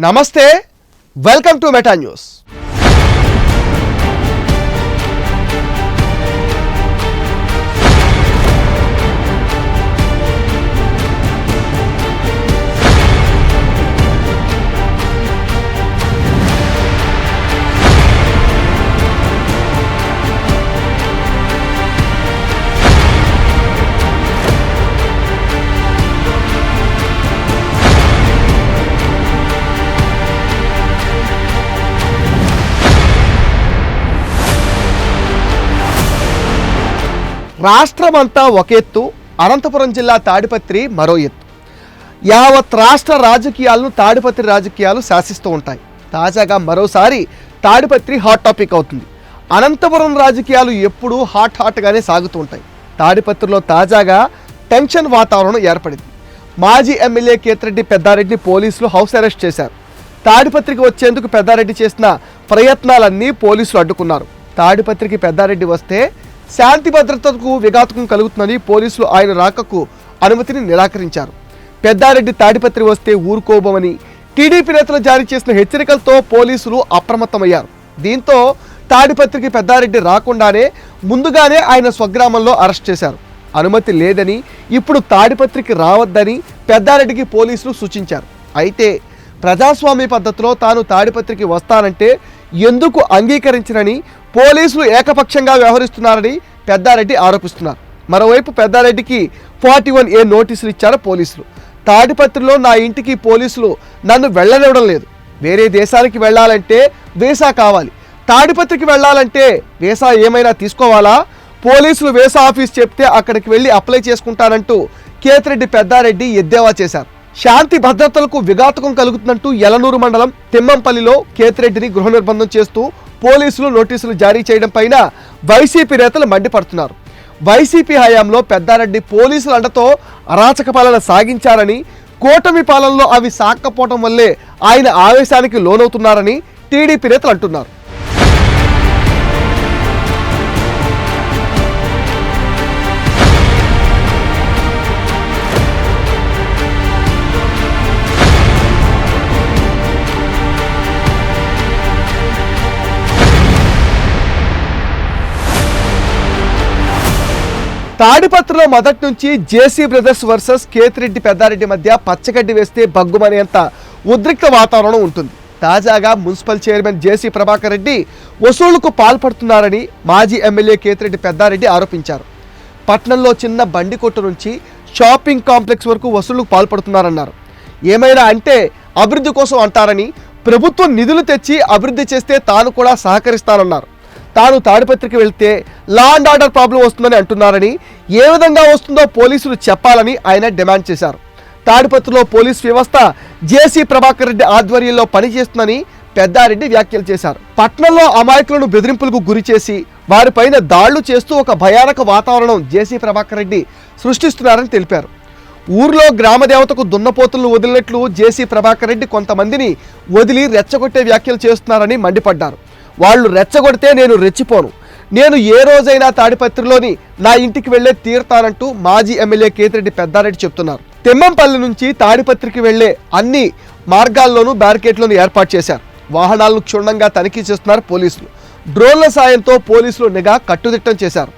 నమస్తే, welcome to meta news. రాష్ట్రమంతా ఒక ఎత్తు, అనంతపురం జిల్లా తాడిపత్రి మరో ఎత్తు. యావత్ రాష్ట్ర రాజకీయాలను తాడిపత్రి రాజకీయాలు శాసిస్తూ ఉంటాయి. తాజాగా మరోసారి తాడిపత్రి హాట్ టాపిక్ అవుతుంది. అనంతపురం రాజకీయాలు ఎప్పుడూ హాట్గానే సాగుతూ ఉంటాయి. తాడిపత్రిలో తాజాగా టెన్షన్ వాతావరణం ఏర్పడింది. మాజీ ఎమ్మెల్యే కేతిరెడ్డి పెద్దారెడ్డిని పోలీసులు హౌస్ అరెస్ట్ చేశారు. తాడిపత్రికి వచ్చేందుకు పెద్దారెడ్డి చేసిన ప్రయత్నాలన్నీ పోలీసులు అడ్డుకున్నారు. తాడిపత్రికి పెద్దారెడ్డి వస్తే శాంతి భద్రతకు విఘాతం కలుగుతుందని పోలీసులు ఆయన రాకకు అనుమతిని నిరాకరించారు. పెద్దారెడ్డి తాడిపత్రి వస్తే ఊరుకోబోమని టీడీపీ నేతలు జారీ చేసిన హెచ్చరికలతో పోలీసులు అప్రమత్తమయ్యారు. దీంతో తాడిపత్రికి పెద్దారెడ్డి రాకుండానే ముందుగానే ఆయన స్వగ్రామంలో అరెస్ట్ చేశారు. అనుమతి లేదని, ఇప్పుడు తాడిపత్రికి రావద్దని పెద్దారెడ్డికి పోలీసులు సూచించారు. అయితే ప్రజాస్వామ్య పద్ధతిలో తాను తాడిపత్రికి వస్తానంటే ఎందుకు అంగీకరించనని పోలీసులు ఏకపక్షంగా వ్యవహరిస్తున్నారని పెద్దారెడ్డి ఆరోపిస్తున్నారు. మరోవైపు పెద్దారెడ్డికి 41A నోటీసులు ఇచ్చారు పోలీసులు. తాడిపత్రిలో నా ఇంటికి పోలీసులు నన్ను వెళ్ళనివ్వడం లేదు. వేరే దేశానికి వెళ్ళాలంటే వీసా కావాలి, తాడిపత్రికి వెళ్ళాలంటే వీసా ఏమైనా తీసుకోవాలా? పోలీసులు వీసా ఆఫీస్ చెప్తే అక్కడికి వెళ్ళి అప్లై చేసుకుంటానంటూ కేతిరెడ్డి పెద్దారెడ్డి ఎద్దేవా చేశారు. శాంతి భద్రతలకు విఘాతకం కలుగుతుందంటూ యలనూరు మండలం తిమ్మంపల్లిలో కేతిరెడ్డిని గృహ నిర్బంధం చేస్తూ పోలీసులు నోటీసులు జారీ చేయడం పైన వైసీపీ నేతలు మండిపడుతున్నారు. వైసీపీ హయాంలో పెద్దారెడ్డి పోలీసుల అండతో అరాచక పాలన సాగించారని, కూటమి పాలనలో అవి సాగకపోవడం వల్లే ఆయన ఆవేశానికి లోనవుతున్నారని టీడీపీ నేతలు అంటున్నారు. తాడిపత్రిలో మొదటి నుంచి JC brothers versus Kethireddy Peddareddy మధ్య పచ్చగడ్డి వేస్తే బగ్గుమనేంత ఉద్రిక్త వాతావరణం ఉంటుంది. తాజాగా మున్సిపల్ చైర్మన్ జేసీ ప్రభాకర్ రెడ్డి వసూళ్లకు పాల్పడుతున్నారని మాజీ ఎమ్మెల్యే కేతిరెడ్డి పెద్దారెడ్డి ఆరోపించారు. పట్నంలో చిన్న బండి కొట్టు నుంచి షాపింగ్ కాంప్లెక్స్ వరకు వసూళ్లకు పాల్పడుతున్నారన్నారు. ఏమైనా అంటే అభివృద్ధి కోసం అంటారని, ప్రభుత్వం నిధులు తెచ్చి అభివృద్ధి చేస్తే తాను కూడా సహకరిస్తానన్నారు. తాను తాడిపత్రికి వెళ్తే లా అండ్ ఆర్డర్ ప్రాబ్లం వస్తుందని అంటున్నారని, ఏ విధంగా వస్తుందో పోలీసులు చెప్పాలని ఆయన డిమాండ్ చేశారు. తాడిపత్రిలో పోలీస్ వ్యవస్థ జేసీ ప్రభాకర్ రెడ్డి ఆధ్వర్యంలో పనిచేస్తుందని పెద్దారెడ్డి వ్యాఖ్యలు చేశారు. పట్నంలో అమాయకులను బెదిరింపులకు గురి చేసి వారిపైన దాళ్లు చేస్తూ ఒక భయానక వాతావరణం జేసీ ప్రభాకర్ రెడ్డి సృష్టిస్తున్నారని తెలిపారు. ఊర్లో గ్రామదేవతకు దున్నపోతులను వదిలినట్లు జేసీ ప్రభాకర్ రెడ్డి కొంతమందిని వదిలి రెచ్చగొట్టే వ్యాఖ్యలు చేస్తున్నారని మండిపడ్డారు. వాళ్ళు రెచ్చగొడితే నేను రెచ్చిపోను, నేను ఏ రోజైనా తాడిపత్రిలోని నా ఇంటికి వెళ్లే తీరుతానంటూ మాజీ ఎమ్మెల్యే కేతిరెడ్డి పెద్దారెడ్డి చెప్తున్నారు. తిమ్మంపల్లి నుంచి తాడిపత్రికి వెళ్లే అన్ని మార్గాల్లోనూ బ్యారికేడ్లను ఏర్పాటు చేశారు. వాహనాలను క్షుణ్ణంగా తనిఖీ చేస్తున్నారు పోలీసులు. డ్రోన్ల సాయంతో పోలీసులు నిఘా కట్టుదిట్టం చేశారు.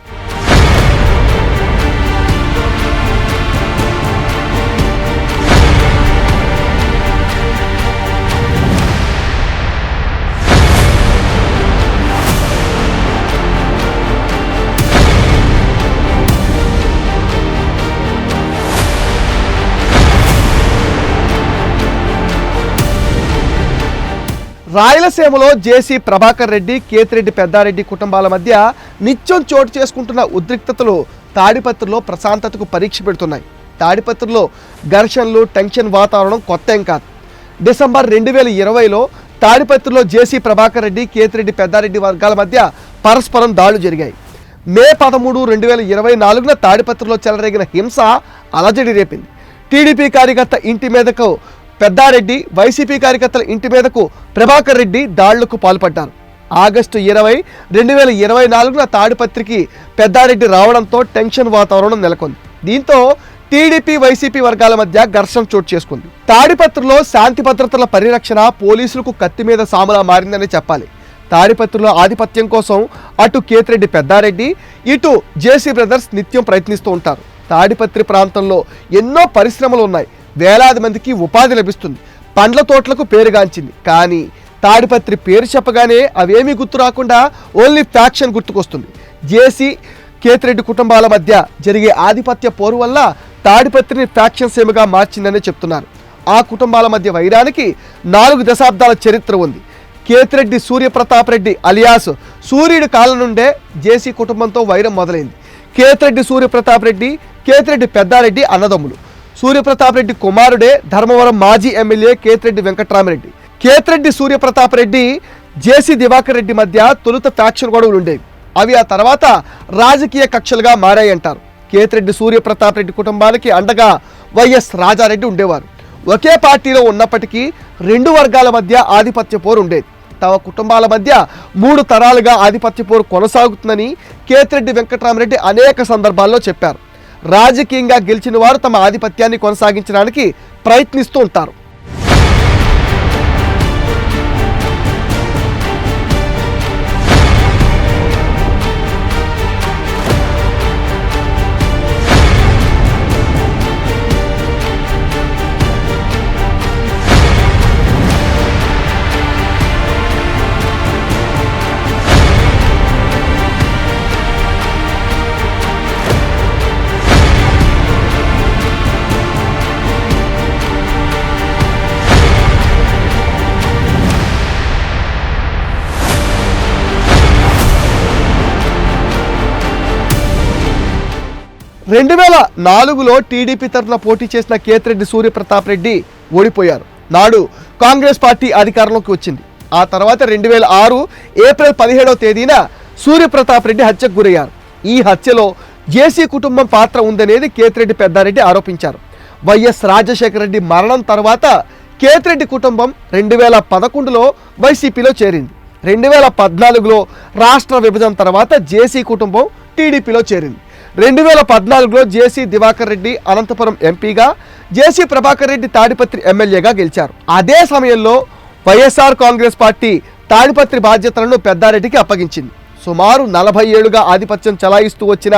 రాయలసీమలో జేసీ ప్రభాకర్ రెడ్డి, కేతిరెడ్డి పెద్దారెడ్డి కుటుంబాల మధ్య నిత్యం చోటు చేసుకుంటున్న ఉద్రిక్తతలు తాడిపత్రిలో ప్రశాంతతకు పరీక్ష పెడుతున్నాయి. తాడిపత్రిలో ఘర్షణలు, టెన్షన్ వాతావరణం కొత్త ఏం కాదు. డిసెంబర్ 2020లో తాడిపత్రిలో జేసీ ప్రభాకర్ రెడ్డి, కేతిరెడ్డి పెద్దారెడ్డి వర్గాల మధ్య పరస్పరం దాడులు జరిగాయి. మే 13, 2024న తాడిపత్రిలో చెలరేగిన హింస అలజడి రేపింది. టీడీపీ కార్యకర్త ఇంటి మీదకు పెద్దారెడ్డి, వైసీపీ కార్యకర్తల ఇంటి మీదకు ప్రభాకర్ రెడ్డి దాడులకు పాల్పడ్డారు. ఆగస్టు 20, 2024న తాడిపత్రికి పెద్దారెడ్డి రావడంతో టెన్షన్ వాతావరణం నెలకొంది. దీంతో టీడీపీ వైసీపీ వర్గాల మధ్య ఘర్షణ చోటు చేసుకుంది. తాడిపత్రిలో శాంతి భద్రతల పరిరక్షణ పోలీసులకు కత్తి మీద సాములా మారిందని చెప్పాలి. తాడిపత్రిలో ఆధిపత్యం కోసం అటు కేతిరెడ్డి పెద్దారెడ్డి, ఇటు జేసీ బ్రదర్స్ నిత్యం ప్రయత్నిస్తూ ఉంటారు. తాడిపత్రి ప్రాంతంలో ఎన్నో పరిశ్రమలు ఉన్నాయి, వేలాది మందికి ఉపాధి లభిస్తుంది, పండ్ల తోటలకు పేరుగాంచింది. కానీ తాడిపత్రి పేరు చెప్పగానే అవేమీ గుర్తు రాకుండా ఓన్లీ ఫ్యాక్షన్ గుర్తుకొస్తుంది. జేసీ కేతిరెడ్డి కుటుంబాల మధ్య జరిగే ఆధిపత్య పోరు వల్ల తాడిపత్రిని ఫ్యాక్షన్ సీమగా మార్చిందని చెప్తున్నారు. ఆ కుటుంబాల మధ్య వైరానికి 4 దశాబ్దాల చరిత్ర ఉంది. కేతిరెడ్డి సూర్యప్రతాప్ రెడ్డి అలియాస్ సూర్యుడి కాలం నుండే జేసీ కుటుంబంతో వైరం మొదలైంది. కేతిరెడ్డి సూర్యప్రతాప్ రెడ్డి, కేతిరెడ్డి పెద్దారెడ్డి అన్నదమ్ములు. సూర్యప్రతాప్ రెడ్డి కుమారుడే ధర్మవరం మాజీ ఎమ్మెల్యే కేతిరెడ్డి వెంకట్రామరెడ్డి. కేతిరెడ్డి సూర్యప్రతాప్ రెడ్డి, జేసీ దివాకర్ రెడ్డి మధ్య తొలుత ఫ్యాక్షన్ గొడవలు ఉండేవి. అవి ఆ తర్వాత రాజకీయ కక్షలుగా మారాయంటారు. కేతిరెడ్డి సూర్యప్రతాప్ రెడ్డి కుటుంబానికి అండగా వైఎస్ రాజారెడ్డి ఉండేవారు. ఒకే పార్టీలో ఉన్నప్పటికీ 2 వర్గాల మధ్య ఆధిపత్య పోరు ఉండేది. తమ కుటుంబాల మధ్య 3 తరాలుగా ఆధిపత్య పోరు కొనసాగుతుందని కేతిరెడ్డి వెంకట్రామరెడ్డి అనేక సందర్భాల్లో చెప్పారు. రాజకీయంగా గెలిచిన వారు తమ ఆధిపత్యాన్ని కొనసాగించడానికి ప్రయత్నిస్తూ ఉంటారు. రెండు 2004లో టీడీపీ తరఫున పోటీ చేసిన కేతిరెడ్డి సూర్యప్రతాప్ రెడ్డి ఓడిపోయారు. నాడు కాంగ్రెస్ పార్టీ అధికారంలోకి వచ్చింది. ఆ తర్వాత 2006 ఏప్రిల్ 17వ తేదీన సూర్యప్రతాప్ రెడ్డి హత్యకు గురయ్యారు. ఈ హత్యలో జేసీ కుటుంబం పాత్ర ఉందనేది కేతిరెడ్డి పెద్దారెడ్డి ఆరోపించారు. వైఎస్ రాజశేఖర రెడ్డి మరణం తర్వాత కేతిరెడ్డి కుటుంబం 2011లో వైసీపీలో చేరింది. 2014లో రాష్ట్ర విభజన తర్వాత జేసీ కుటుంబం టీడీపీలో చేరింది. 2014లో జేసీ దివాకర్ రెడ్డి అనంతపురం ఎంపీగా, జేసీ ప్రభాకర్ రెడ్డి తాడిపత్రి ఎమ్మెల్యేగా గెలిచారు. అదే సమయంలో వైఎస్ఆర్ కాంగ్రెస్ పార్టీ తాడిపత్రి బాధ్యతలను పెద్దారెడ్డికి అప్పగించింది. సుమారు 40 ఏళ్లుగా ఆధిపత్యం చలాయిస్తూ వచ్చిన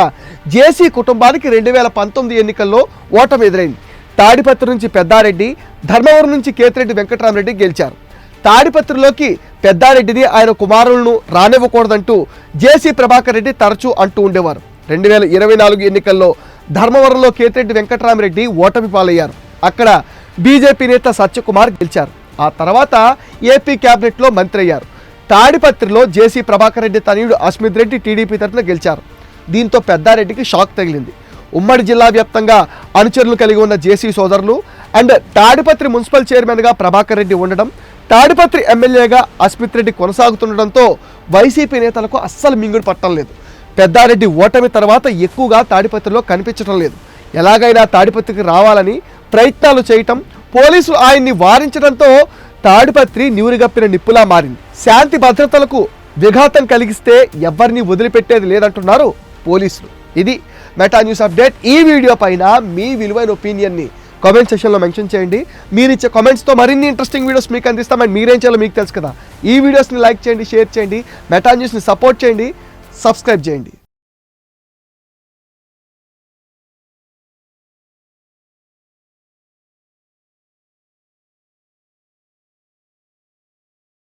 జేసీ కుటుంబానికి 2019 ఎన్నికల్లో ఓటమి ఎదురైంది. తాడిపత్రి నుంచి పెద్దారెడ్డి, ధర్మవరం నుంచి కేతిరెడ్డి వెంకట్రామరెడ్డి గెలిచారు. తాడిపత్రిలోకి పెద్దారెడ్డిని, ఆయన కుమారులను రానివ్వకూడదంటూ జేసీ ప్రభాకర్ రెడ్డి తరచూ అంటూ ఉండేవారు. 2024 ఎన్నికల్లో ధర్మవరంలో కేతిరెడ్డి వెంకట్రామరెడ్డి ఓటమి పాలయ్యారు. అక్కడ బీజేపీ నేత సత్యకుమార్ గెలిచారు. ఆ తర్వాత ఏపీ క్యాబినెట్లో మంత్రి అయ్యారు. తాడిపత్రిలో జేసీ ప్రభాకర్ రెడ్డి తనయుడు అస్మిత్ రెడ్డి టీడీపీ తరఫున గెలిచారు. దీంతో పెద్దారెడ్డికి షాక్ తగిలింది. ఉమ్మడి జిల్లా వ్యాప్తంగా అనుచరులు కలిగి ఉన్న జేసీ సోదరులు అండ్ తాడిపత్రి మున్సిపల్ చైర్మన్గా ప్రభాకర్ రెడ్డి ఉండడం, తాడిపత్రి ఎమ్మెల్యేగా అస్మిత్ రెడ్డి కొనసాగుతుండడంతో వైసీపీ నేతలకు అస్సలు మింగుడు పట్టడం లేదు. పెద్దారెడ్డి ఓటమి తర్వాత ఎక్కువగా తాడిపత్రిలో కనిపించడం లేదు. ఎలాగైనా తాడిపత్రికి రావాలని ప్రయత్నాలు చేయటం, పోలీసులు ఆయన్ని వారించడంతో తాడిపత్రి నీరుగప్పిన నిప్పులా మారింది. శాంతి భద్రతలకు విఘాతం కలిగిస్తే ఎవరిని వదిలిపెట్టేది లేదంటున్నారు పోలీసులు. ఇది మెటా న్యూస్ అప్డేట్. ఈ వీడియో పైన మీ విలువైన ఒపీనియన్ని కామెంట్ సెక్షన్లో మెన్షన్ చేయండి. మీరు ఇచ్చే కామెంట్స్తో మరిన్ని ఇంట్రెస్టింగ్ వీడియోస్ మీకు అందిస్తాం. అండ్ మీరేం చేయాలో మీకు తెలుసు కదా. ఈ వీడియోస్ని లైక్ చేయండి, షేర్ చేయండి, మెటా న్యూస్ని సపోర్ట్ చేయండి, సబ్స్క్రైబ్ చేయండి.